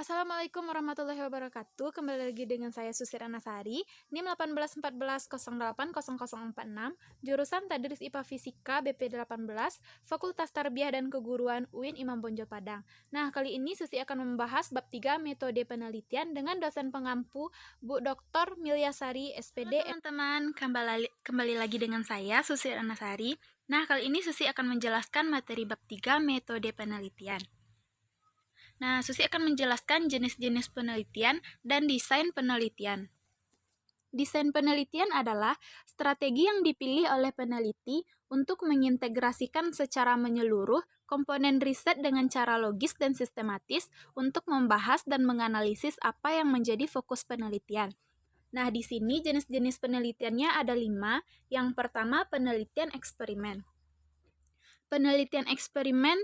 Assalamualaikum warahmatullahi wabarakatuh. Kembali lagi dengan saya Susi Ranasari, NIM 1814080046, jurusan Tadris IPA Fisika BP 18, Fakultas Tarbiyah dan Keguruan UIN Imam Bonjol Padang. Nah, kali ini Susi akan membahas bab 3 metode penelitian dengan dosen pengampu Bu Dr. Milyasari SPD. Teman-teman, kembali lagi dengan saya Susi Ranasari. Nah, kali ini Susi akan menjelaskan materi bab 3 metode penelitian. Nah, Susi akan menjelaskan jenis-jenis penelitian dan desain penelitian. Desain penelitian adalah strategi yang dipilih oleh peneliti untuk mengintegrasikan secara menyeluruh komponen riset dengan cara logis dan sistematis untuk membahas dan menganalisis apa yang menjadi fokus penelitian. Nah, di sini jenis-jenis penelitiannya ada 5. Yang pertama, penelitian eksperimen. Penelitian eksperimen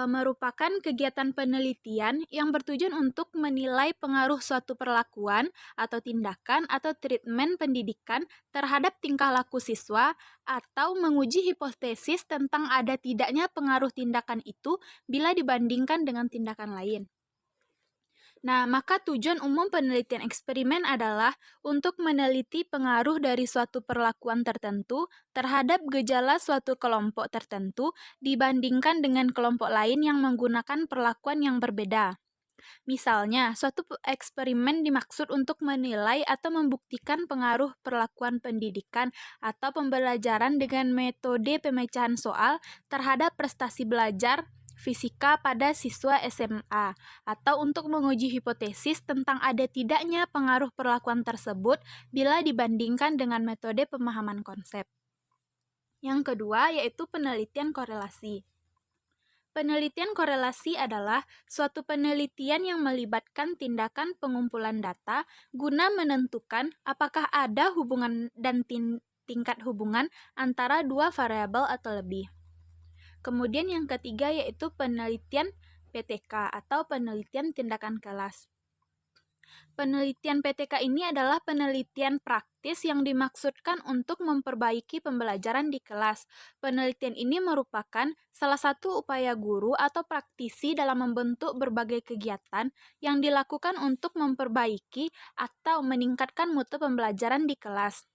merupakan kegiatan penelitian yang bertujuan untuk menilai pengaruh suatu perlakuan atau tindakan atau treatment pendidikan terhadap tingkah laku siswa atau menguji hipotesis tentang ada tidaknya pengaruh tindakan itu bila dibandingkan dengan tindakan lain. Nah, maka tujuan umum penelitian eksperimen adalah untuk meneliti pengaruh dari suatu perlakuan tertentu terhadap gejala suatu kelompok tertentu dibandingkan dengan kelompok lain yang menggunakan perlakuan yang berbeda. Misalnya, suatu eksperimen dimaksud untuk menilai atau membuktikan pengaruh perlakuan pendidikan atau pembelajaran dengan metode pemecahan soal terhadap prestasi belajar fisika pada siswa SMA, atau untuk menguji hipotesis tentang ada tidaknya pengaruh perlakuan tersebut bila dibandingkan dengan metode pemahaman konsep. Yang kedua yaitu penelitian korelasi. Penelitian korelasi adalah suatu penelitian yang melibatkan tindakan pengumpulan data guna menentukan apakah ada hubungan dan tingkat hubungan antara dua variabel atau lebih. Kemudian yang ketiga yaitu penelitian PTK atau penelitian tindakan kelas. Penelitian PTK ini adalah penelitian praktis yang dimaksudkan untuk memperbaiki pembelajaran di kelas. Penelitian ini merupakan salah satu upaya guru atau praktisi dalam membentuk berbagai kegiatan yang dilakukan untuk memperbaiki atau meningkatkan mutu pembelajaran di kelas.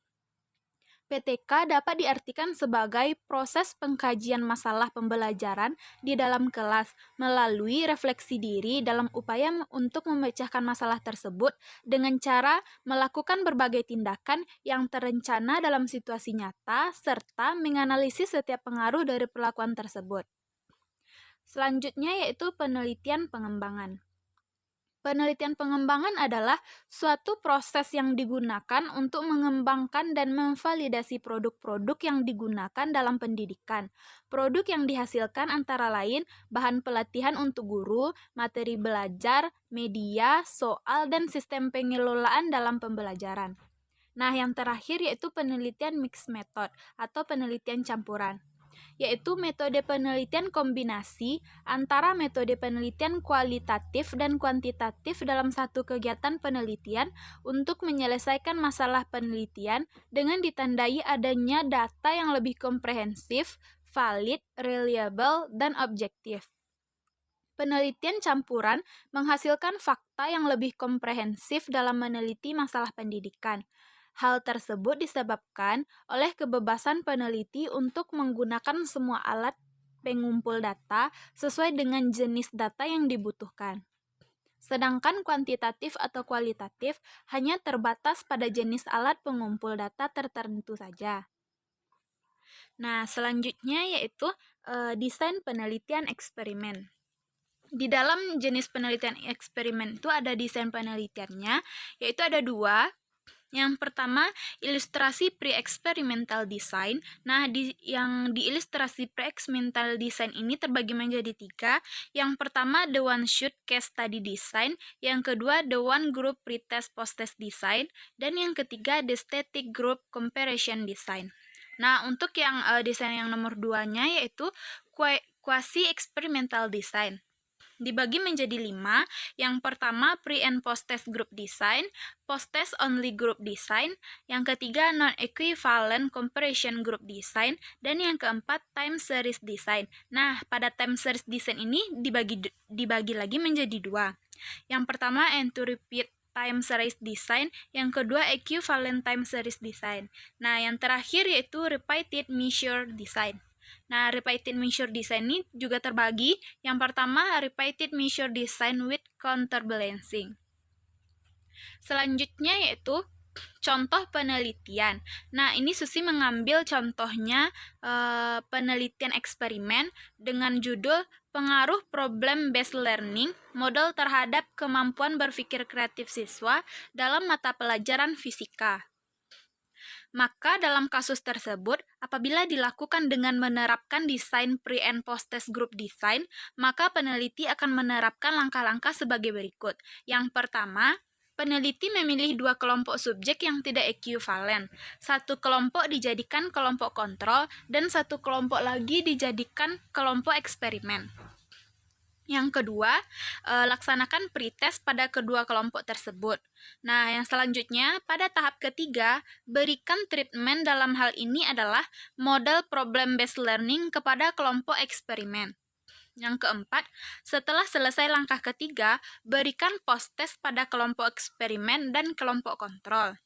PTK dapat diartikan sebagai proses pengkajian masalah pembelajaran di dalam kelas melalui refleksi diri dalam upaya untuk memecahkan masalah tersebut dengan cara melakukan berbagai tindakan yang terencana dalam situasi nyata serta menganalisis setiap pengaruh dari perlakuan tersebut. Selanjutnya yaitu penelitian pengembangan. Penelitian pengembangan adalah suatu proses yang digunakan untuk mengembangkan dan memvalidasi produk-produk yang digunakan dalam pendidikan. Produk yang dihasilkan antara lain bahan pelatihan untuk guru, materi belajar, media, soal, dan sistem pengelolaan dalam pembelajaran. Nah, yang terakhir yaitu penelitian mixed method atau penelitian campuran, yaitu metode penelitian kombinasi antara metode penelitian kualitatif dan kuantitatif dalam satu kegiatan penelitian untuk menyelesaikan masalah penelitian dengan ditandai adanya data yang lebih komprehensif, valid, reliable, dan objektif. Penelitian campuran menghasilkan fakta yang lebih komprehensif dalam meneliti masalah pendidikan. Hal tersebut disebabkan oleh kebebasan peneliti untuk menggunakan semua alat pengumpul data sesuai dengan jenis data yang dibutuhkan. Sedangkan kuantitatif atau kualitatif hanya terbatas pada jenis alat pengumpul data tertentu saja. Nah, selanjutnya yaitu desain penelitian eksperimen. Di dalam jenis penelitian eksperimen itu ada desain penelitiannya, yaitu ada 2. Yang pertama, ilustrasi pre-experimental design. Nah, yang di ilustrasi pre-experimental design ini terbagi menjadi 3. Yang pertama, the one shot case study design. Yang kedua, the one group pretest post-test design. Dan yang ketiga, the static group comparison design. Nah, untuk yang desain yang nomor 2-nya yaitu quasi-experimental design. dibagi menjadi 5. Yang pertama, pre and post test group design, post test only group design, yang ketiga non-equivalent comparison group design, dan yang keempat time series design. Nah, pada time series design ini dibagi lagi menjadi 2. Yang pertama, end to repeat time series design, yang kedua equivalent time series design. Nah, yang terakhir yaitu repeated measure design. Nah, repeated measure design ini juga terbagi. Yang pertama, repeated measure design with counterbalancing. Selanjutnya yaitu contoh penelitian. Nah, ini Susi mengambil contohnya penelitian eksperimen dengan judul Pengaruh Problem Based Learning Model terhadap kemampuan berpikir kreatif siswa dalam mata pelajaran fisika. Maka dalam kasus tersebut, apabila dilakukan dengan menerapkan desain pre and post test group design, maka peneliti akan menerapkan langkah-langkah sebagai berikut. Yang pertama, peneliti memilih 2 kelompok subjek yang tidak ekuivalen. 1 kelompok dijadikan kelompok kontrol dan 1 kelompok lagi dijadikan kelompok eksperimen. Yang kedua, laksanakan pretest pada kedua kelompok tersebut. Nah, yang selanjutnya, pada tahap ketiga, berikan treatment dalam hal ini adalah model problem-based learning kepada kelompok eksperimen. Yang keempat, setelah selesai langkah ketiga, berikan post-test pada kelompok eksperimen dan kelompok kontrol.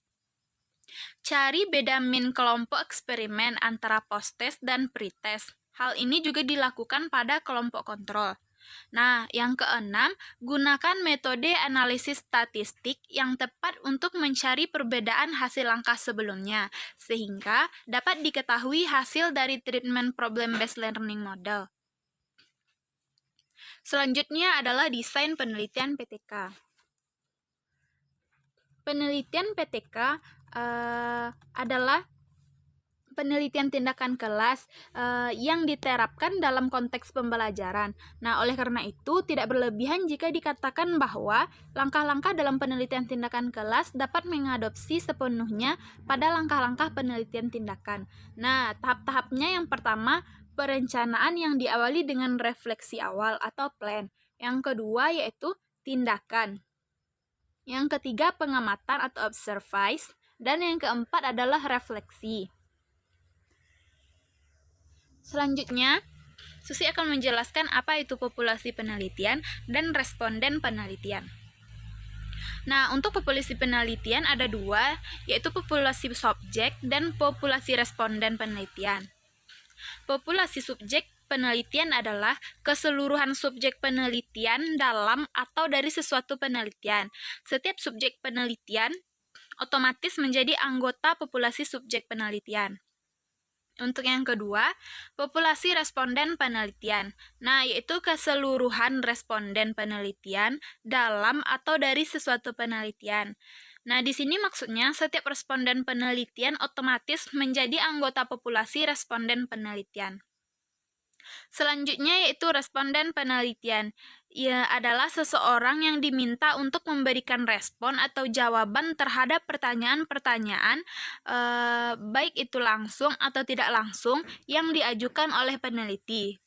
Cari beda min kelompok eksperimen antara post-test dan pretest. Hal ini juga dilakukan pada kelompok kontrol. Nah, yang keenam, gunakan metode analisis statistik yang tepat untuk mencari perbedaan hasil langkah sebelumnya, sehingga dapat diketahui hasil dari treatment problem-based learning model. Selanjutnya adalah desain penelitian PTK. Penelitian PTK adalah penelitian tindakan kelas yang diterapkan dalam konteks pembelajaran. Nah, oleh karena itu tidak berlebihan jika dikatakan bahwa langkah-langkah dalam penelitian tindakan kelas dapat mengadopsi sepenuhnya pada langkah-langkah penelitian tindakan. Nah, tahap-tahapnya yang pertama, perencanaan yang diawali dengan refleksi awal atau plan. Yang kedua yaitu tindakan. Yang ketiga, pengamatan atau observation, dan yang keempat adalah refleksi. Selanjutnya, Susi akan menjelaskan apa itu populasi penelitian dan responden penelitian. Nah, untuk populasi penelitian ada 2, yaitu populasi subjek dan populasi responden penelitian. Populasi subjek penelitian adalah keseluruhan subjek penelitian dalam atau dari sesuatu penelitian. Setiap subjek penelitian otomatis menjadi anggota populasi subjek penelitian. Untuk yang kedua, populasi responden penelitian. Nah, yaitu keseluruhan responden penelitian dalam atau dari sesuatu penelitian. Nah, di sini maksudnya setiap responden penelitian otomatis menjadi anggota populasi responden penelitian. Selanjutnya yaitu responden penelitian. Ia adalah seseorang yang diminta untuk memberikan respon atau jawaban terhadap pertanyaan-pertanyaan, baik itu langsung atau tidak langsung, yang diajukan oleh peneliti.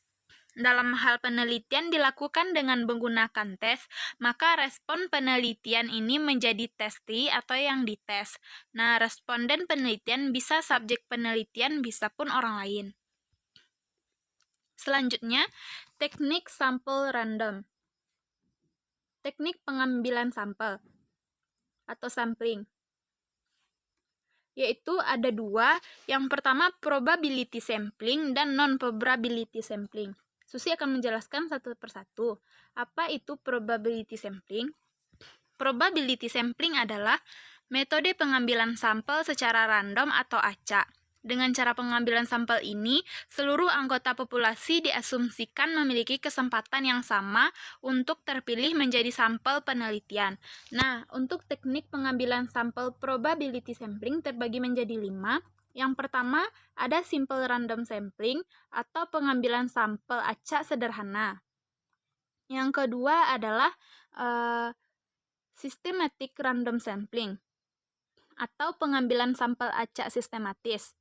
Dalam hal penelitian dilakukan dengan menggunakan tes, maka respon penelitian ini menjadi testi atau yang dites. Nah, responden penelitian bisa subjek penelitian, bisa pun orang lain. Selanjutnya, teknik sampel random. Teknik pengambilan sampel atau sampling. Yaitu ada 2, yang pertama probability sampling dan non-probability sampling. Susi akan menjelaskan satu persatu. Apa itu probability sampling? Probability sampling adalah metode pengambilan sampel secara random atau acak. Dengan cara pengambilan sampel ini, seluruh anggota populasi diasumsikan memiliki kesempatan yang sama untuk terpilih menjadi sampel penelitian. Nah, untuk teknik pengambilan sampel probability sampling terbagi menjadi 5. Yang pertama, ada simple random sampling atau pengambilan sampel acak sederhana. Yang kedua adalah systematic random sampling atau pengambilan sampel acak sistematis.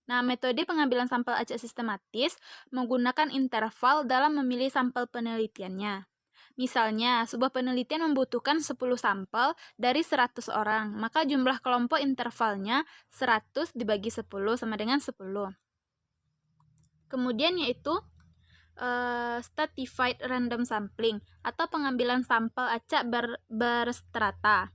Nah, metode pengambilan sampel acak sistematis menggunakan interval dalam memilih sampel penelitiannya. Misalnya, sebuah penelitian membutuhkan 10 sampel dari 100 orang, maka jumlah kelompok intervalnya 100 dibagi 10 sama dengan 10. Kemudian yaitu stratified random sampling atau pengambilan sampel acak berstrata.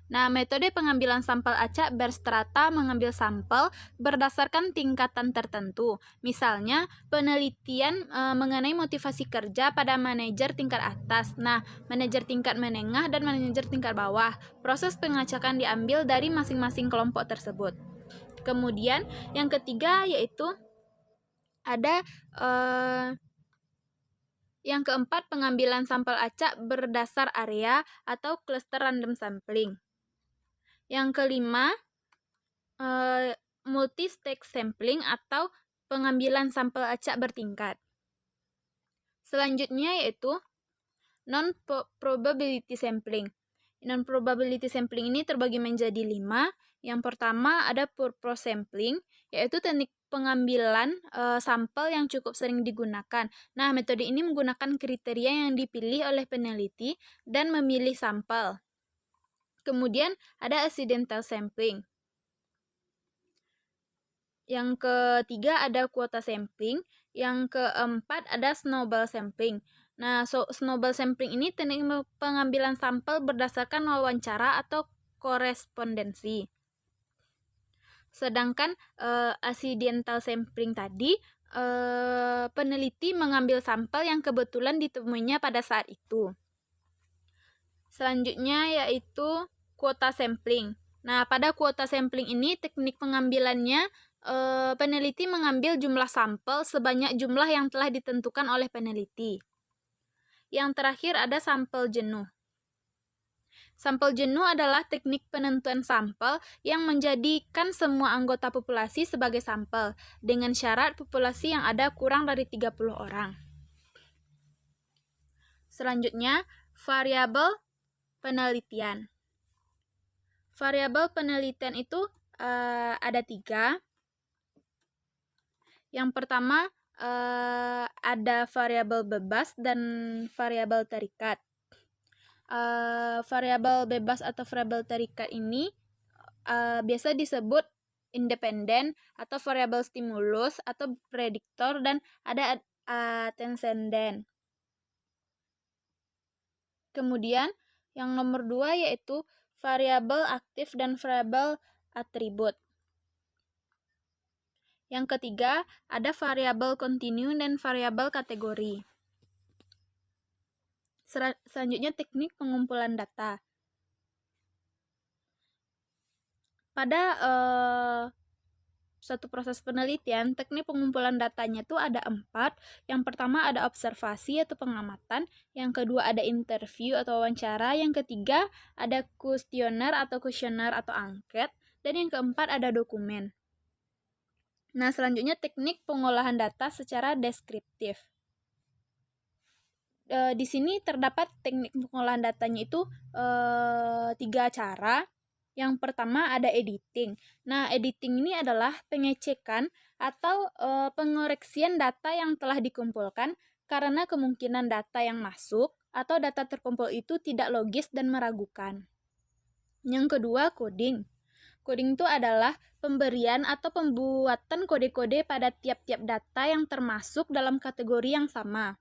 Nah, metode pengambilan sampel acak berstrata mengambil sampel berdasarkan tingkatan tertentu. Misalnya, penelitian mengenai motivasi kerja pada manajer tingkat atas. Nah, manajer tingkat menengah dan manajer tingkat bawah. Proses pengacakan diambil dari masing-masing kelompok tersebut. Kemudian, yang ketiga yaitu ada yang keempat, pengambilan sampel acak berdasar area atau cluster random sampling. Yang kelima, multi-stage sampling atau pengambilan sampel acak bertingkat. Selanjutnya yaitu non-probability sampling. Non-probability sampling ini terbagi menjadi 5. Yang pertama ada purpose sampling, yaitu teknik pengambilan sampel yang cukup sering digunakan. Nah, metode ini menggunakan kriteria yang dipilih oleh peneliti dan memilih sampel. Kemudian ada accidental sampling. Yang ketiga ada quota sampling. Yang keempat ada snowball sampling. Nah, snowball sampling ini teknik pengambilan sampel berdasarkan wawancara atau korespondensi. Sedangkan accidental sampling tadi, peneliti mengambil sampel yang kebetulan ditemuinya pada saat itu. Selanjutnya yaitu quota sampling. Nah, pada quota sampling ini teknik pengambilannya peneliti mengambil jumlah sampel sebanyak jumlah yang telah ditentukan oleh peneliti. Yang terakhir ada sampel jenuh. Sampel jenuh adalah teknik penentuan sampel yang menjadikan semua anggota populasi sebagai sampel dengan syarat populasi yang ada kurang dari 30 orang. Selanjutnya, variabel penelitian. Variabel penelitian itu ada 3. Yang pertama ada variabel bebas dan variabel terikat. Variabel bebas atau variabel terikat ini biasa disebut independen atau variabel stimulus atau prediktor, dan ada antecedent. Kemudian yang nomor 2 yaitu variabel aktif dan variabel atribut. Yang ketiga ada variabel kontinu dan variabel kategori. Selanjutnya teknik pengumpulan data. Pada satu proses penelitian, teknik pengumpulan datanya itu ada 4. Yang pertama ada observasi atau pengamatan, yang kedua ada interview atau wawancara, yang ketiga ada kuesioner atau angket, dan yang keempat ada dokumen. Nah, selanjutnya teknik pengolahan data secara deskriptif. Di sini terdapat teknik pengolahan datanya itu 3 cara. Yang pertama ada editing. Nah, editing ini adalah pengecekan atau pengoreksian data yang telah dikumpulkan karena kemungkinan data yang masuk atau data terkumpul itu tidak logis dan meragukan. Yang kedua, coding. Coding itu adalah pemberian atau pembuatan kode-kode pada tiap-tiap data yang termasuk dalam kategori yang sama.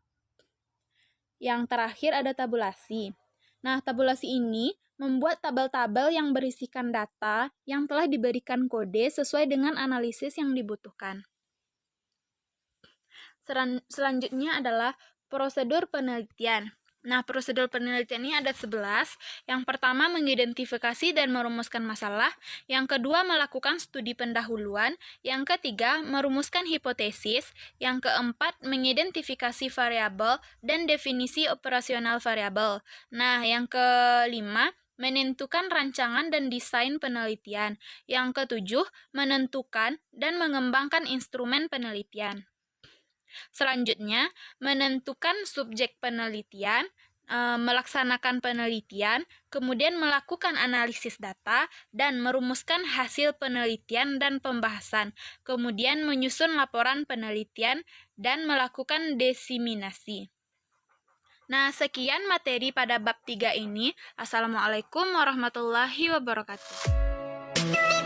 Yang terakhir ada tabulasi. Nah, tabulasi ini membuat tabel-tabel yang berisikan data yang telah diberikan kode sesuai dengan analisis yang dibutuhkan. Selanjutnya adalah prosedur penelitian. Nah, prosedur penelitian ini ada 11. Yang pertama, mengidentifikasi dan merumuskan masalah. Yang kedua, melakukan studi pendahuluan. Yang ketiga, merumuskan hipotesis. Yang keempat, mengidentifikasi variabel dan definisi operasional variabel. Nah, yang kelima, menentukan rancangan dan desain penelitian. Yang ketujuh, menentukan dan mengembangkan instrumen penelitian. Selanjutnya, menentukan subjek penelitian, melaksanakan penelitian, kemudian melakukan analisis data, dan merumuskan hasil penelitian dan pembahasan, kemudian menyusun laporan penelitian, dan melakukan diseminasi. Nah, sekian materi pada bab 3 ini. Assalamualaikum warahmatullahi wabarakatuh.